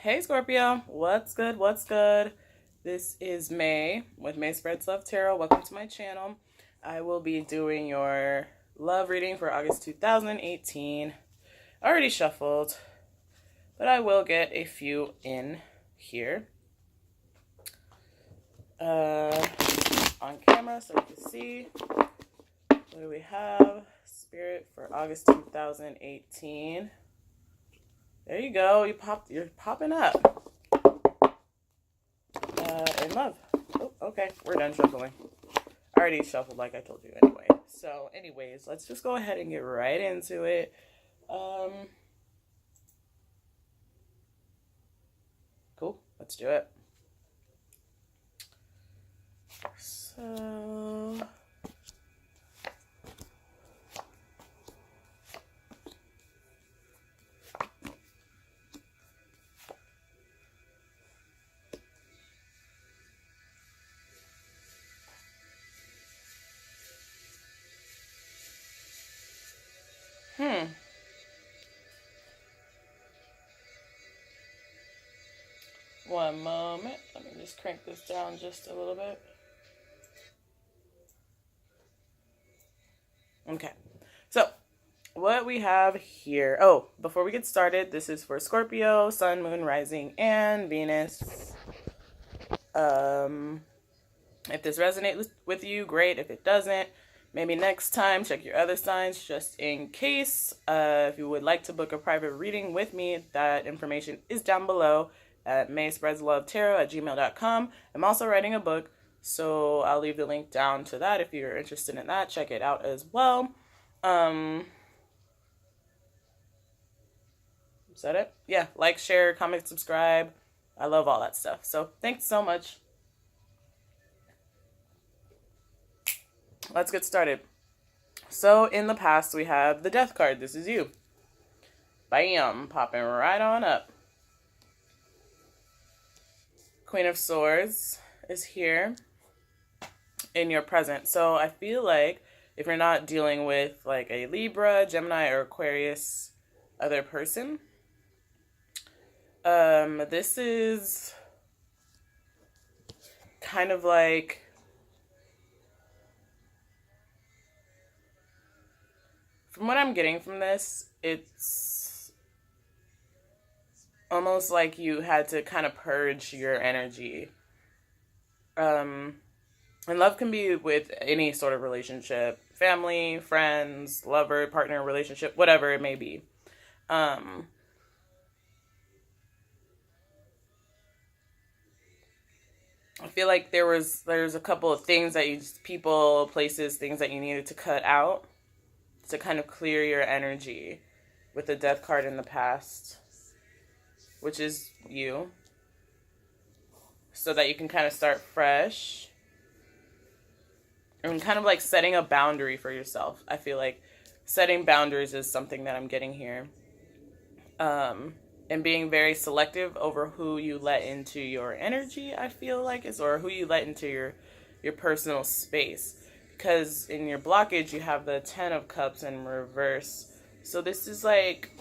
Hey Scorpio, what's good? What's good? This is May with Mayspreadslovetarot. Welcome to my channel. I will be doing your love reading for August 2018. Already shuffled, but I will get a few in here on camera so you can see. What do we have? Spirit for August 2018. There you go. You're popping up. In love. Oh, okay. We're done shuffling. I already shuffled like I told you anyway. So, anyways, let's just go ahead and get right into it. Cool. Let's do it. So... One moment. Let me just crank this down just a little bit. Okay. So, what we have here. Oh, before we get started, this is for Scorpio, Sun, Moon, Rising, and Venus. If this resonates with you, great. If it doesn't, maybe next time check your other signs just in case. If you would like to book a private reading with me, that information is down below at Mayspreadslovetarot@gmail.com. I'm also writing a book, so I'll leave the link down to that if you're interested in that. Check it out as well. Is that it? Yeah, like, share, comment, subscribe. I love all that stuff. So thanks so much. Let's get started. So in the past, we have the Death card. This is you. Bam, popping right on up. Queen of Swords is here in your present. So I feel like if you're not dealing with like a Libra, Gemini, or Aquarius other person, this is kind of like from what I'm getting from this, it's almost like you had to kind of purge your energy. And love can be with any sort of relationship, family, friends, lover, partner, relationship, whatever it may be. I feel like there's a couple of things that people, places, things that you needed to cut out to kind of clear your energy with the Death card in the past, which is you, so that you can kind of start fresh and kind of like setting a boundary for yourself. I feel like setting boundaries is something that I'm getting here, and being very selective over who you let into your energy, I feel like, or who you let into your personal space. Because in your blockage, you have the 10 of Cups in reverse. So this is like,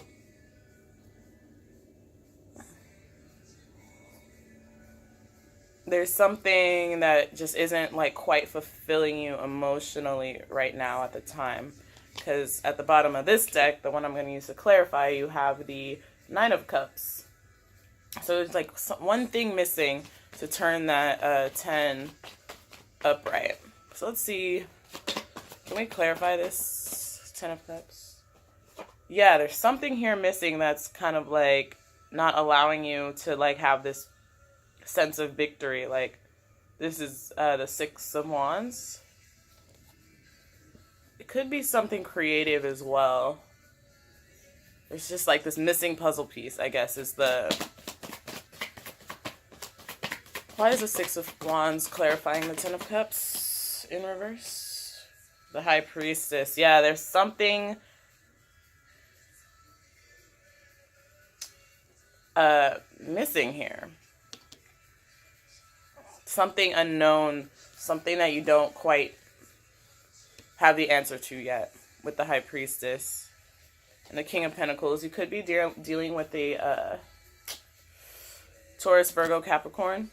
there's something that just isn't like quite fulfilling you emotionally right now at the time. Because at the bottom of this deck, the one I'm going to use to clarify, you have the 9 of Cups. So there's like one thing missing to turn that 10 upright. So let's see. Can we clarify this 10 of Cups? Yeah, there's something here missing that's kind of like not allowing you to like have this sense of victory. Like this is the 6 of Wands. It could be something creative as well. There's just like this missing puzzle piece, I guess, is the... Why is the 6 of Wands clarifying the 10 of Cups in reverse? The High Priestess. Yeah, there's something missing here. Something unknown, something that you don't quite have the answer to yet with the High Priestess. And the King of Pentacles. You could be dealing with the Taurus, Virgo, Capricorn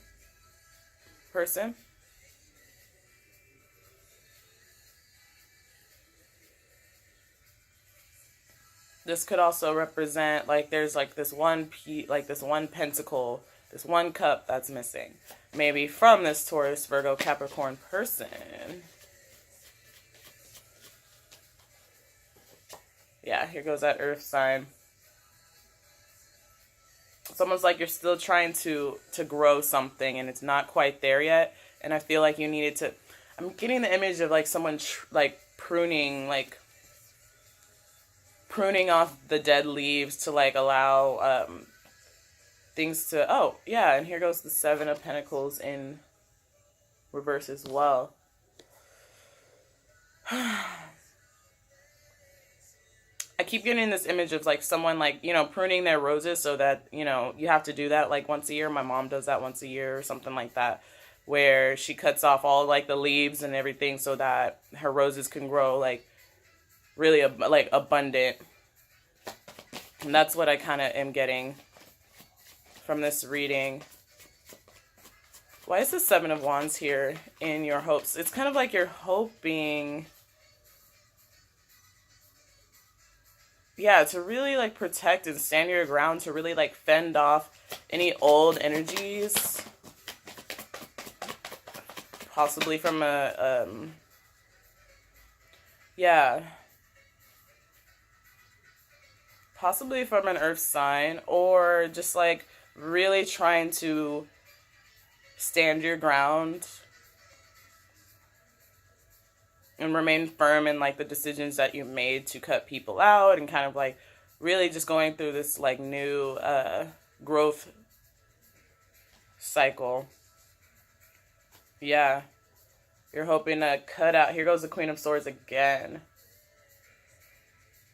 person. This could also represent, like, there's like this one this one pentacle, this one cup that's missing. Maybe from this Taurus, Virgo, Capricorn person. Yeah, here goes that earth sign. It's almost like you're still trying to grow something and it's not quite there yet. And I feel like you needed to, I'm getting the image of like someone like pruning off the dead leaves to like allow things to, oh yeah, and here goes the Seven of Pentacles in reverse as well. I keep getting this image of like someone like, you know, pruning their roses so that, you know, you have to do that like once a year. My mom does that once a year or something like that, where she cuts off all like the leaves and everything so that her roses can grow like really like abundant. And that's what I kind of am getting from this reading. Why is the Seven of Wands here in your hopes? It's kind of like you're hoping, yeah, to really like protect and stand your ground, to really like fend off any old energies, possibly from a yeah, possibly from an earth sign, or just like really trying to stand your ground and remain firm in like the decisions that you made to cut people out, and kind of like really just going through this like new growth cycle. Yeah, you're hoping to cut out, here goes the Queen of Swords again.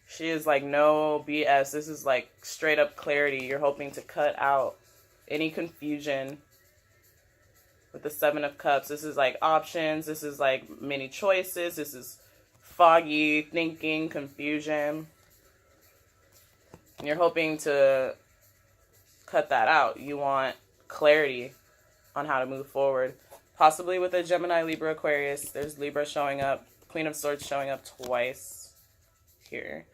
She is like, no BS, this is like straight up clarity. You're hoping to cut out any confusion. With the Seven of Cups, this is like options, this is like many choices, this is foggy thinking, confusion. And you're hoping to cut that out. You want clarity on how to move forward. Possibly with a Gemini, Libra, Aquarius. There's Libra showing up, Queen of Swords showing up twice here.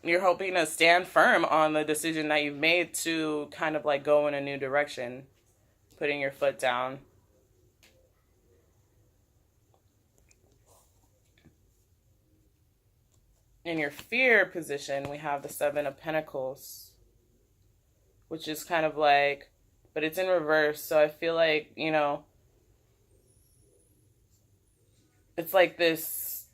You're hoping to stand firm on the decision that you've made to kind of like go in a new direction. Putting your foot down. In your fear position, we have the Seven of Pentacles, which is kind of like, but it's in reverse. So I feel like, you know, it's like this,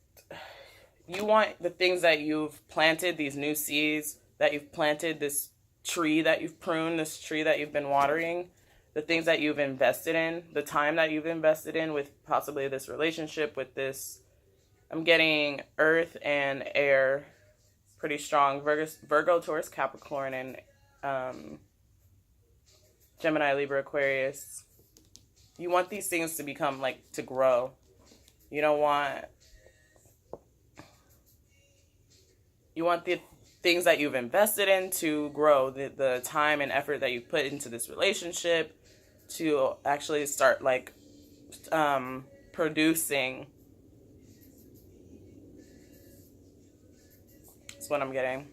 you want the things that you've planted, these new seeds that you've planted, this tree that you've pruned, this tree that you've been watering, the things that you've invested in, the time that you've invested in with possibly this relationship, with this, I'm getting earth and air pretty strong. Virgo, Taurus, Capricorn, and Gemini, Libra, Aquarius. You want these things to become like, to grow. You don't want, you want the things that you've invested in to grow, the time and effort that you put into this relationship to actually start like producing. That's what I'm getting.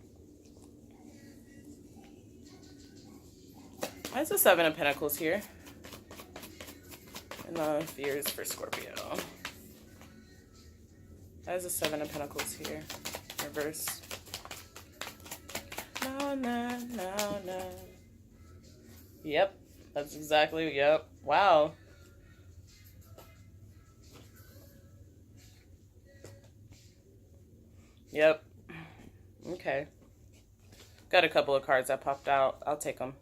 Why is the Seven of Pentacles here? And the fears for Scorpio. Why is the Seven of Pentacles here? Reverse. No. Yep. That's exactly, yep. Wow. Yep. Okay. Got a couple of cards that popped out. I'll take them.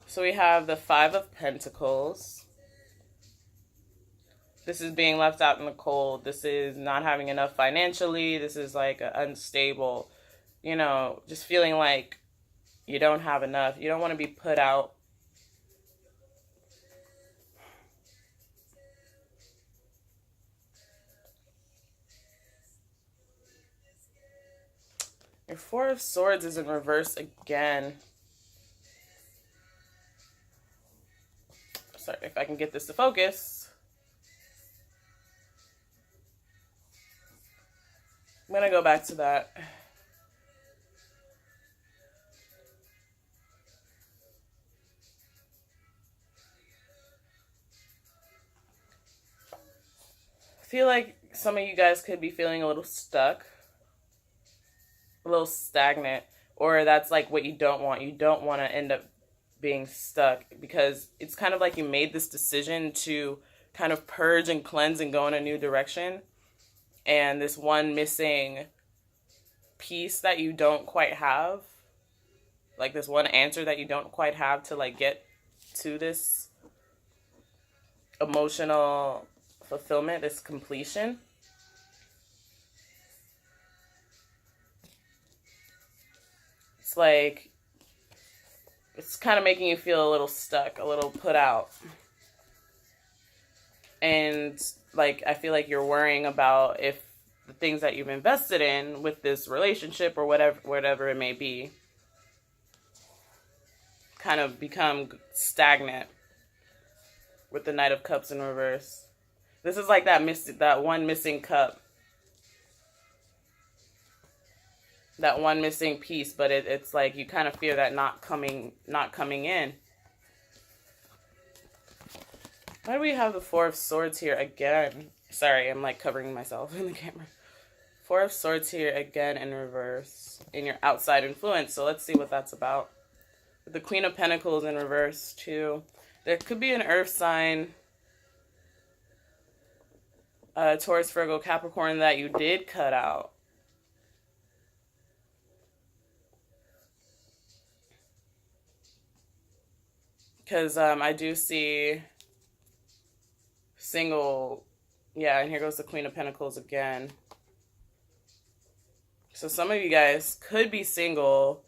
So we have the Five of Pentacles. This is being left out in the cold. This is not having enough financially. This is like unstable, you know, just feeling like you don't have enough. You don't want to be put out. Your Four of Swords is in reverse again. sorry, if I can get this to focus. I'm going to go back to that. I feel like some of you guys could be feeling a little stuck, a little stagnant, or that's like what you don't want. You don't want to end up being stuck, because it's kind of like you made this decision to kind of purge and cleanse and go in a new direction. And this one missing piece that you don't quite have, like this one answer that you don't quite have to like get to this emotional fulfillment, this completion. It's like, it's kind of making you feel a little stuck, a little put out. And like, I feel like you're worrying about if the things that you've invested in with this relationship or whatever it may be kind of become stagnant with the Knight of Cups in reverse. This is like that one missing cup. That one missing piece, but it's like you kind of fear that not coming in. Why do we have the Four of Swords here again? Sorry, I'm like covering myself in the camera. Four of Swords here again in reverse in your outside influence. So let's see what that's about. With the Queen of Pentacles in reverse too. There could be an earth sign, Taurus, Virgo, Capricorn, that you did cut out. Because I do see single, yeah, and here goes the Queen of Pentacles again. So some of you guys could be single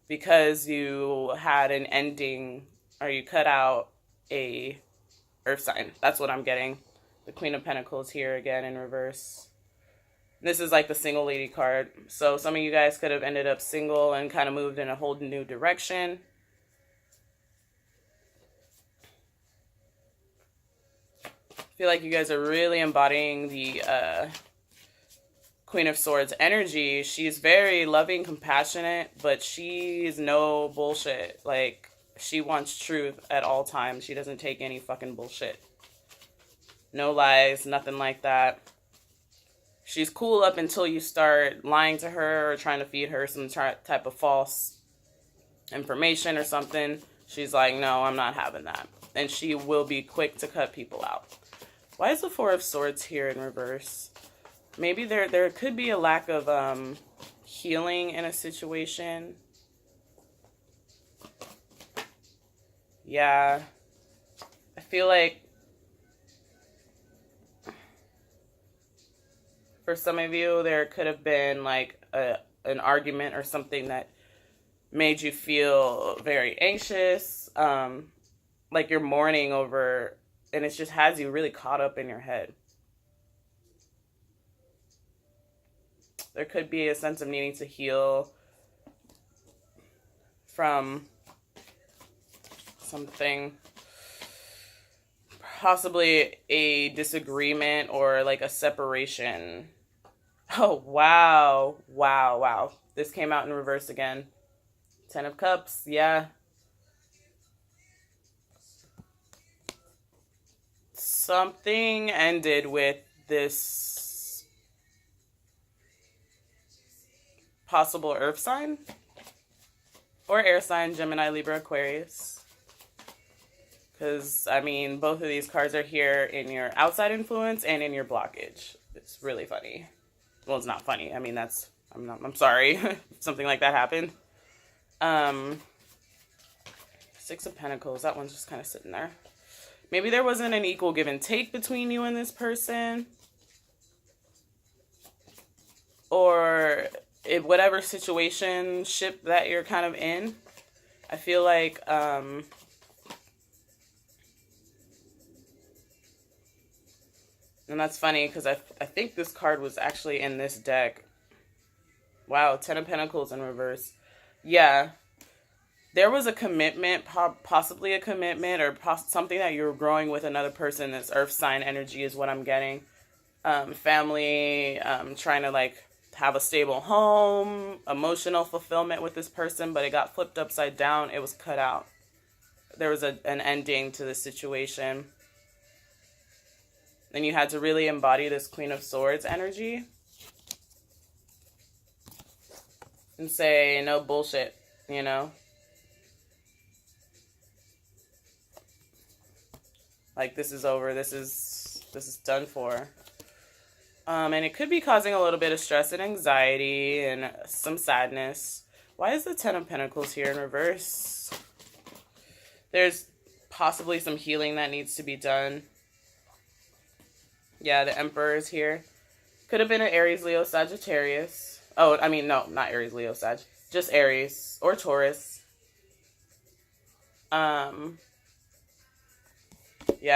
because you had an ending, or you cut out a earth sign. That's what I'm getting. The Queen of Pentacles here again in reverse. This is like the single lady card. So some of you guys could have ended up single and kind of moved in a whole new direction. I feel like you guys are really embodying the Queen of Swords energy. She's very loving, compassionate, but she's no bullshit. Like, she wants truth at all times. She doesn't take any fucking bullshit. No lies, nothing like that. She's cool up until you start lying to her or trying to feed her some type of false information or something. She's like, no, I'm not having that. And she will be quick to cut people out. Why is the Four of Swords here in reverse? Maybe there could be a lack of healing in a situation. Yeah. I feel like for some of you, there could have been like an argument or something that made you feel very anxious. Like you're mourning over, and it just has you really caught up in your head. There could be a sense of needing to heal from something, possibly a disagreement or like a separation. Oh, wow. Wow, wow. This came out in reverse again. Ten of Cups, yeah. Something ended with this possible earth sign or air sign, Gemini, Libra, Aquarius. Because, I mean, both of these cards are here in your outside influence and in your blockage. It's really funny. Well, it's not funny. I mean, I'm sorry if something like that happened. Six of Pentacles. That one's just kind of sitting there. Maybe there wasn't an equal give and take between you and this person. Or whatever situationship that you're kind of in. I feel like and that's funny because I think this card was actually in this deck. Wow, Ten of Pentacles in reverse. Yeah. there was a commitment, possibly a commitment, or something that you're growing with another person. This earth sign energy is what I'm getting. Family, trying to like have a stable home, emotional fulfillment with this person, but it got flipped upside down. It was cut out. There was an ending to the situation. And you had to really embody this Queen of Swords energy and say, no bullshit, you know? Like, this is over. This is done for. And it could be causing a little bit of stress and anxiety and some sadness. Why is the Ten of Pentacles here in reverse? There's possibly some healing that needs to be done. Yeah, the Emperor is here. Could have been an Aries, Leo, Sagittarius. Oh, I mean, no, not Aries, Leo, Sag. Just Aries or Taurus. Yeah,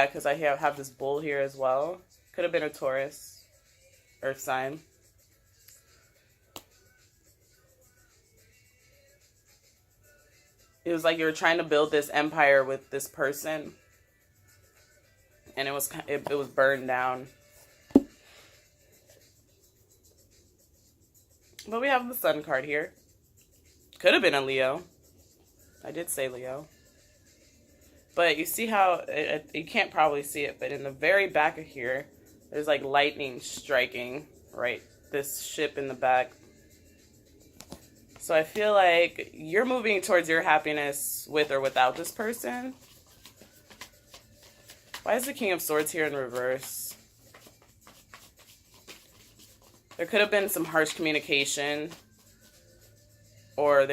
because I have this bull here as well. Could have been a Taurus, earth sign. It was like you were trying to build this empire with this person, and it was burned down. But we have the Sun card here. Could have been a Leo. I did say Leo. But you see how, you can't probably see it, but in the very back of here, there's like lightning striking, right? This ship in the back. So I feel like you're moving towards your happiness with or without this person. Why is the King of Swords here in reverse? There could have been some harsh communication, or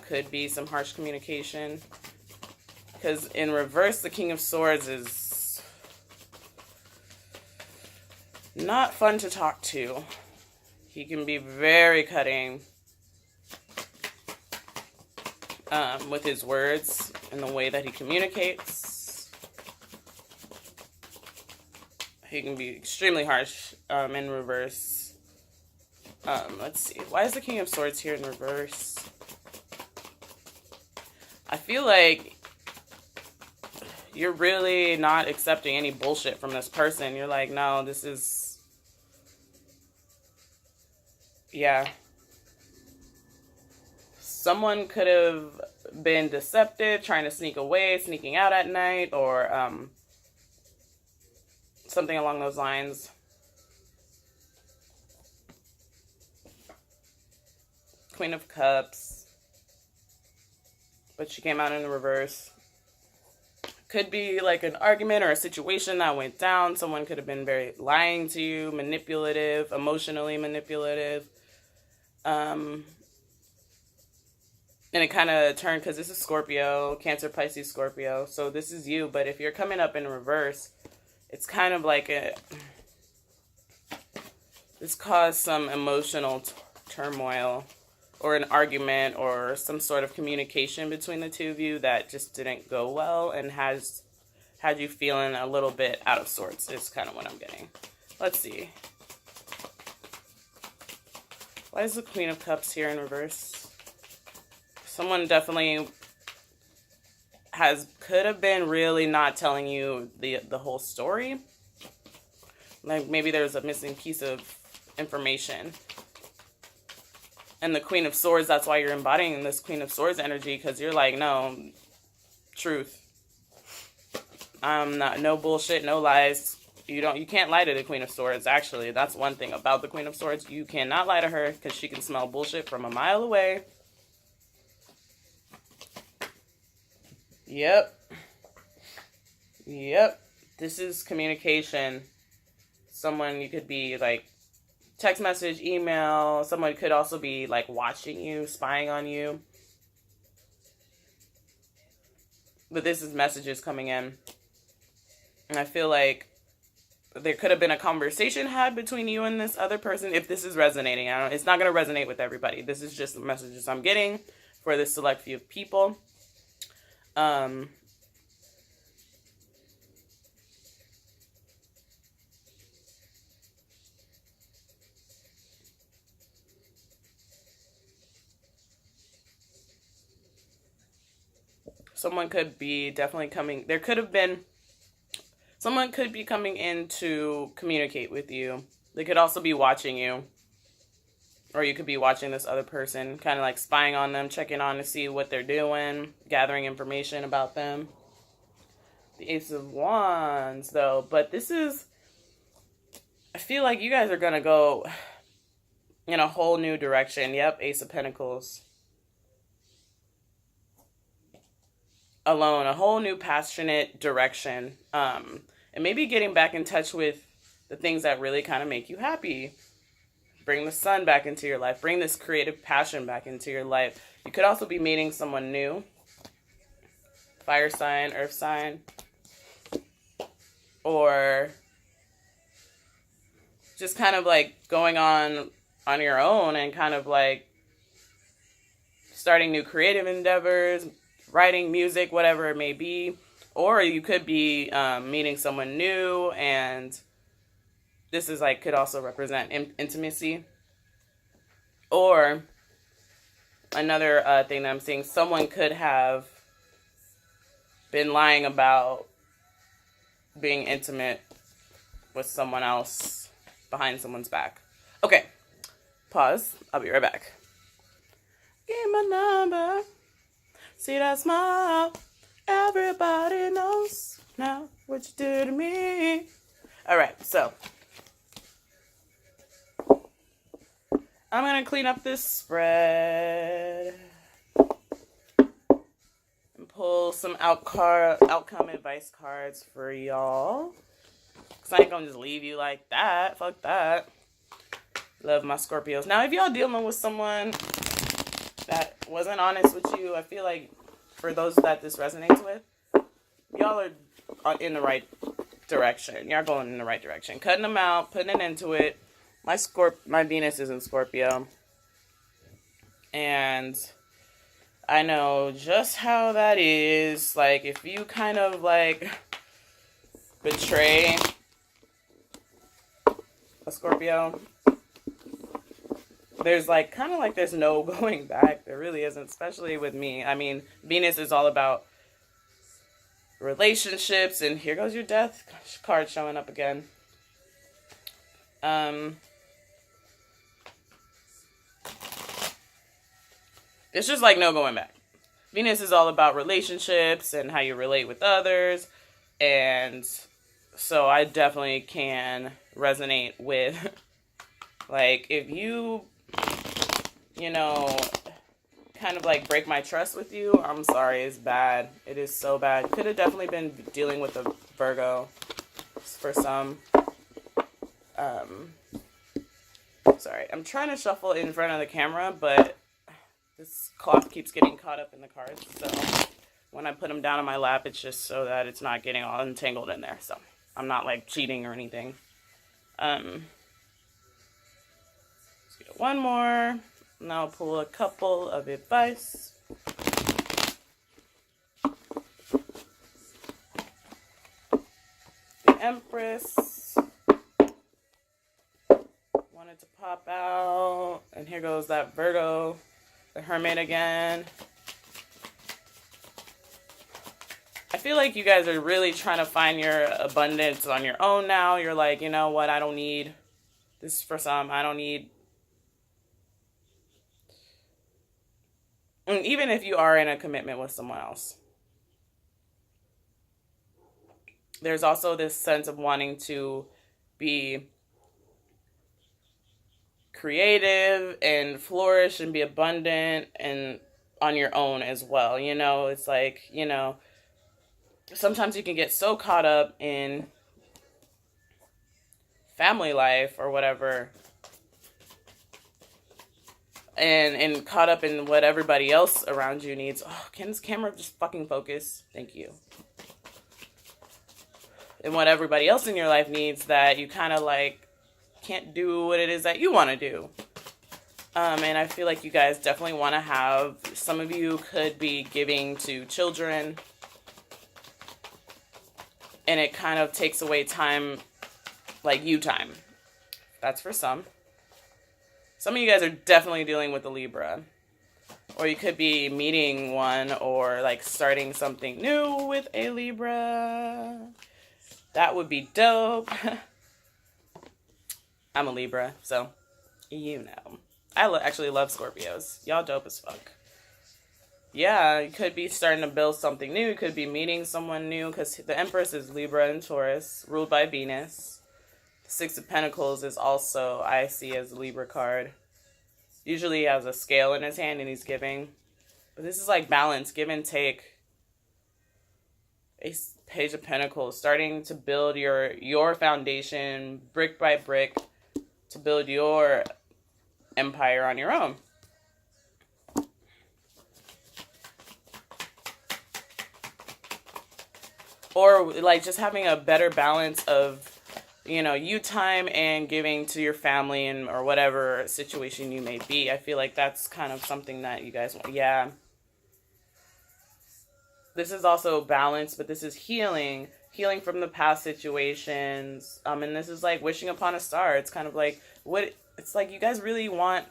could be some harsh communication. Because in reverse, the King of Swords is not fun to talk to. He can be very cutting with his words and the way that he communicates. He can be extremely harsh in reverse. Let's see. Why is the King of Swords here in reverse? I feel like you're really not accepting any bullshit from this person. You're like, no, this is... Yeah. Someone could have been deceptive, trying to sneak away, sneaking out at night, or something along those lines. Queen of Cups. But she came out in the reverse. Could be like an argument or a situation that went down. Someone could have been very lying to you, manipulative, emotionally manipulative. And it kind of turned, because this is Scorpio, Cancer, Pisces, Scorpio. So this is you, but if you're coming up in reverse, it's kind of like this caused some emotional turmoil, or an argument, or some sort of communication between the two of you that just didn't go well and has had you feeling a little bit out of sorts, is kind of what I'm getting. Let's see. Why is the Queen of Cups here in reverse? Someone definitely could have been really not telling you the whole story. Like maybe there's a missing piece of information. And the Queen of Swords, that's why you're embodying this Queen of Swords energy, because you're like, no, truth. No bullshit, no lies. You can't lie to the Queen of Swords, actually. That's one thing about the Queen of Swords. You cannot lie to her, because she can smell bullshit from a mile away. Yep. This is communication. Someone, you could be like, text message, email. Someone could also be like watching you, spying on you. But this is messages coming in. And I feel like there could have been a conversation had between you and this other person, if this is resonating. It's not going to resonate with everybody. This is just the messages I'm getting for this select few of people. someone could be definitely coming. There could have been, someone could be coming in to communicate with you. They could also be watching you. Or you could be watching this other person, kind of like spying on them, checking on to see what they're doing, gathering information about them. The Ace of Wands, though. But this is, I feel like you guys are going to go in a whole new direction. Yep, Ace of Pentacles. Alone, a whole new passionate direction. And maybe getting back in touch with the things that really kind of make you happy. Bring the sun back into your life. Bring this creative passion back into your life. You could also be meeting someone new. Fire sign, earth sign. Or just kind of like going on your own and kind of like starting new creative endeavors, writing music, whatever it may be. Or you could be meeting someone new, and this is like, could also represent intimacy. Or another thing that I'm seeing, someone could have been lying about being intimate with someone else behind someone's back. Okay, pause. I'll be right back. Give my number. See that smile? Everybody knows now what you do to me. All right, so I'm going to clean up this spread and pull some outcome advice cards for y'all. Because I ain't going to just leave you like that. Fuck that. Love my Scorpios. Now, if y'all dealing with someone that wasn't honest with you, I feel like for those that this resonates with, y'all are in the right direction. Y'all going in the right direction. Cutting them out, putting an end to it. My Venus is in Scorpio. And I know just how that is. Like, if you kind of, like, betray a Scorpio, there's, like, kind of like there's no going back. There really isn't, especially with me. I mean, Venus is all about relationships, and here goes your death card showing up again. It's just like no going back. Venus is all about relationships and how you relate with others. And so I definitely can resonate with, like, if you kind of like break my trust with you, I'm sorry, it's bad. It is so bad. Could have definitely been dealing with a Virgo for some. Sorry, I'm trying to shuffle in front of the camera, but this cloth keeps getting caught up in the cards, so when I put them down on my lap, it's just so that it's not getting all entangled in there, so I'm not, like, cheating or anything. Let's get one more, and I'll pull a couple of advice. The Empress wanted to pop out, and here goes that Virgo. The Hermit again. I feel like you guys are really trying to find your abundance on your own now. You're like, you know what? I don't need this for some. I don't need. And even if you are in a commitment with someone else, there's also this sense of wanting to be creative and flourish and be abundant and on your own as well. You know, it's like, sometimes you can get so caught up in family life or whatever and caught up in what everybody else around you needs. Oh, can this camera just fucking focus? Thank you. And what everybody else in your life needs, that you kind of like can't do what it is that you want to do. And I feel like you guys definitely want to have, some of you could be giving to children, and it kind of takes away time, like you time. That's for some. Some of you guys are definitely dealing with the Libra. Or you could be meeting one or like starting something new with a Libra. That would be dope. I'm a Libra, so you know. I actually love Scorpios. Y'all dope as fuck. Yeah, you could be starting to build something new. You could be meeting someone new because the Empress is Libra and Taurus, ruled by Venus. The Six of Pentacles is also, I see as a Libra card. Usually he has a scale in his hand and he's giving. But this is like balance, give and take. Page of Pentacles, starting to build your foundation brick by brick to build your empire on your own. Or like just having a better balance of, you know, you time and giving to your family and or whatever situation you may be. I feel like that's kind of something that you guys want. Yeah. This is also balance, but this is healing from the past situations. And this is like wishing upon a star. It's kind of like it's like you guys really want,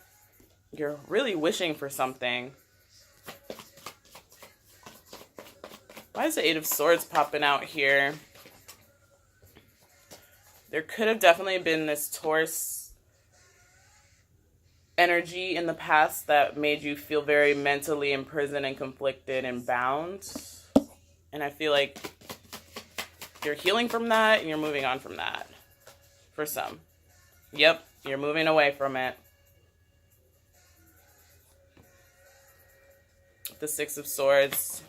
you're really wishing for something. Why is the Eight of Swords popping out here? There could have definitely been this Taurus energy in the past that made you feel very mentally imprisoned and conflicted and bound. And I feel like you're healing from that and you're moving on from that. For some. Yep, you're moving away from it. The Six of Swords.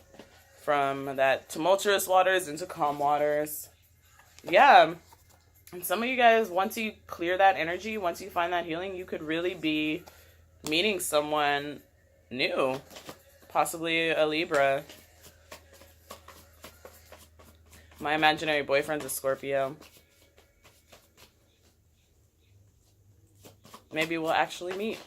From that tumultuous waters into calm waters. Yeah. And some of you guys, once you clear that energy, once you find that healing, you could really be meeting someone new. Possibly a Libra. My imaginary boyfriend's a Scorpio. Maybe we'll actually meet.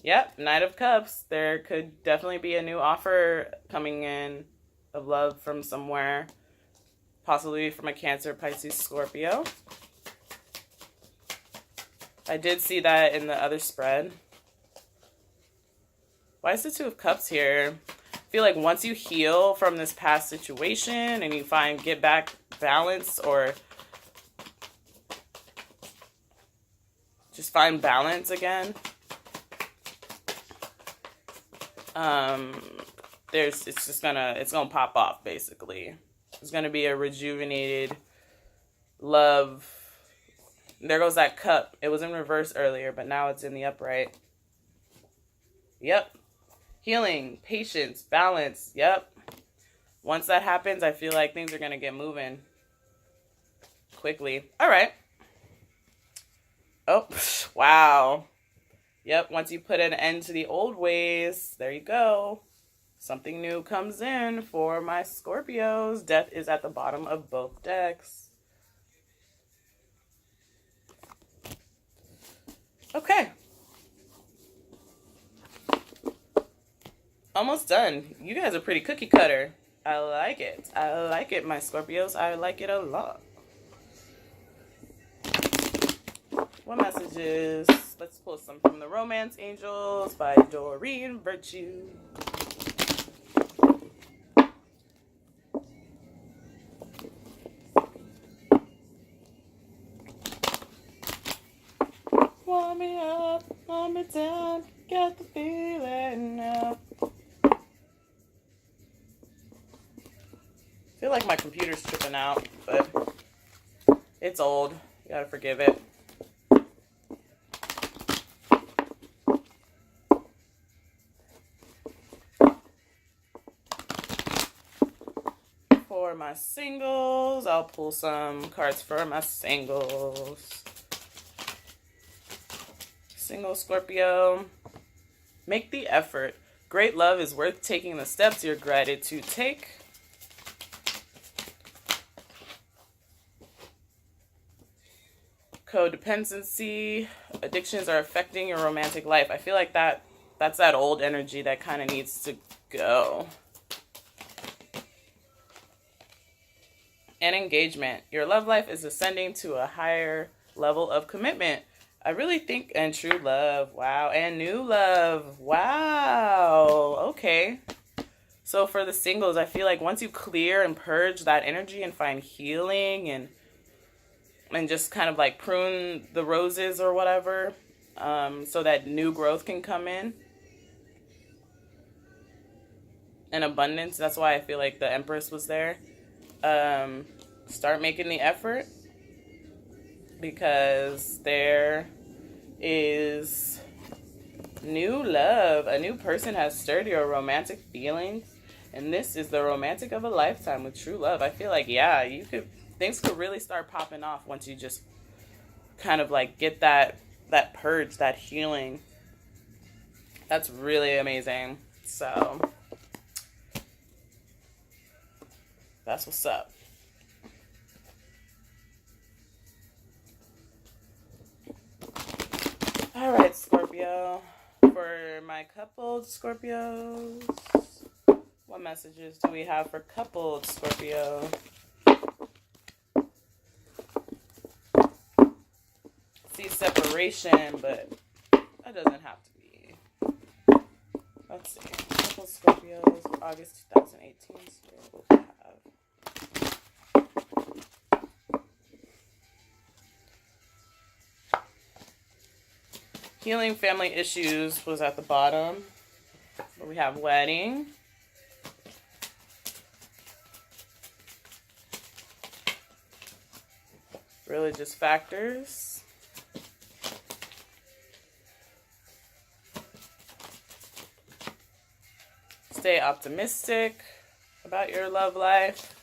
Yep, Knight of Cups. There could definitely be a new offer coming in of love from somewhere. Possibly from a Cancer, Pisces, Scorpio. I did see that in the other spread. Why is the Two of Cups here? I feel like once you heal from this past situation and you get back balance or just find balance again. It's gonna pop off basically. It's gonna be a rejuvenated love. There goes that cup. It was in reverse earlier, but now it's in the upright. Yep. Healing, patience, balance. Yep. Once that happens, I feel like things are gonna get moving quickly. All right. Oh, wow. Yep, once you put an end to the old ways, there you go. Something new comes in for my Scorpios. Death is at the bottom of both decks. Okay. Almost done. You guys are pretty cookie cutter. I like it. I like it, my Scorpios. I like it a lot. What messages? Let's pull some from the Romance Angels by Doreen Virtue. Warm me up, warm me down, get the feeling now. I feel like my computer's tripping out, but it's old. You gotta forgive it. For my singles, I'll pull some cards for my singles. Single Scorpio. Make the effort. Great love is worth taking the steps you're guided to take. Codependency. Addictions are affecting your romantic life. I feel like that's that old energy that kind of needs to go. And engagement. Your love life is ascending to a higher level of commitment. I really think, and true love, wow, and new love, wow, okay. So for the singles, I feel like once you clear and purge that energy and find healing and just kind of like prune the roses or whatever, so that new growth can come in and abundance. That's why I feel like the Empress was there. Start making the effort, because there is new love. A new person has stirred your romantic feelings, and this is the romantic of a lifetime with true love. I feel like, yeah, things could really start popping off once you just kind of like get that purge, that healing. That's really amazing. So that's what's up. All right, Scorpio. For my coupled Scorpios, what messages do we have for coupled Scorpio? See separation, but that doesn't have to be. Let's see. Coupled Scorpios for August 2018. So we'll have healing family issues was at the bottom. But we have wedding. Religious factors. Stay optimistic about your love life.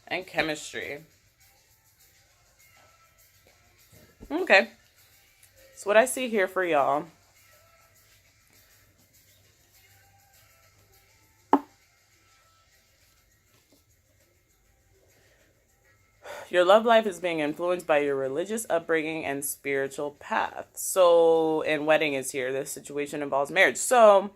And chemistry. Okay. So what I see here for y'all, your love life is being influenced by your religious upbringing and spiritual path. So, and wedding is here. This situation involves marriage. So,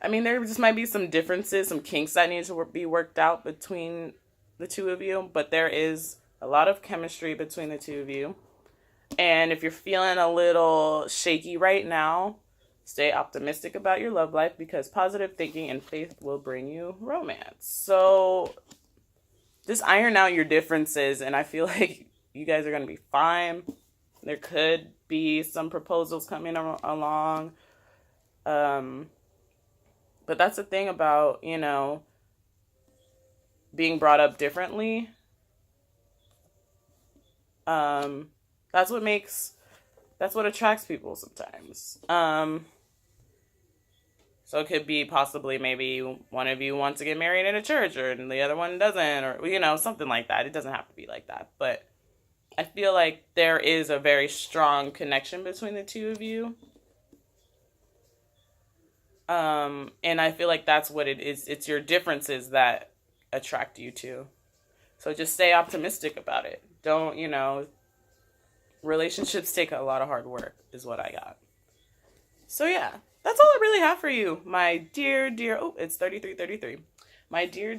I mean, there just might be some differences, some kinks that need to be worked out between the two of you, but there is a lot of chemistry between the two of you. And if you're feeling a little shaky right now, stay optimistic about your love life, because positive thinking and faith will bring you romance. So just iron out your differences, and I feel like you guys are going to be fine. There could be some proposals coming along. But that's the thing about, you know, being brought up differently. That's what attracts people sometimes. So it could be possibly maybe one of you wants to get married in a church and the other one doesn't, or, you know, something like that. It doesn't have to be like that. But I feel like there is a very strong connection between the two of you. And I feel like that's what it is. It's your differences that attract you to. So just stay optimistic about it. Don't, you know, relationships take a lot of hard work is what I got. So yeah, that's all I really have for you, my dear, oh, it's 3333. My dear,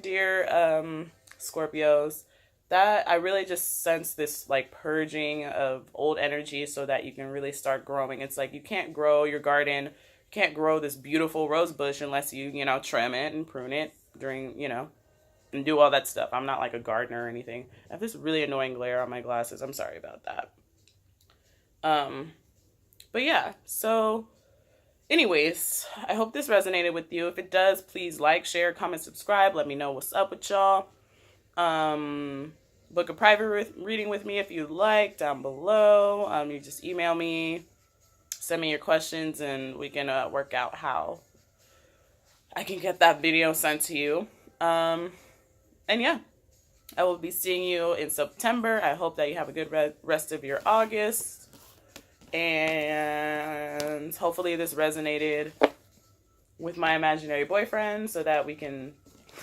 Scorpios, that I really just sense this like purging of old energy so that you can really start growing. It's like you can't grow your garden, can't grow this beautiful rose bush unless you know, trim it and prune it during, you know, and do all that stuff. I'm not like a gardener or anything. I have this really annoying glare on my glasses. I'm sorry about that. But yeah, so anyways, I hope this resonated with you. If it does, please like, share, comment, subscribe. Let me know what's up with y'all. Book a private reading with me if you'd like down below. You just email me, send me your questions, and we can work out how I can get that video sent to you. And yeah, I will be seeing you in September. I hope that you have a good rest of your August. And hopefully this resonated with my imaginary boyfriend so that we can...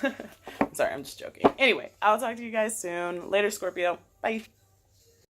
I'm sorry, I'm just joking. Anyway, I'll talk to you guys soon. Later, Scorpio. Bye.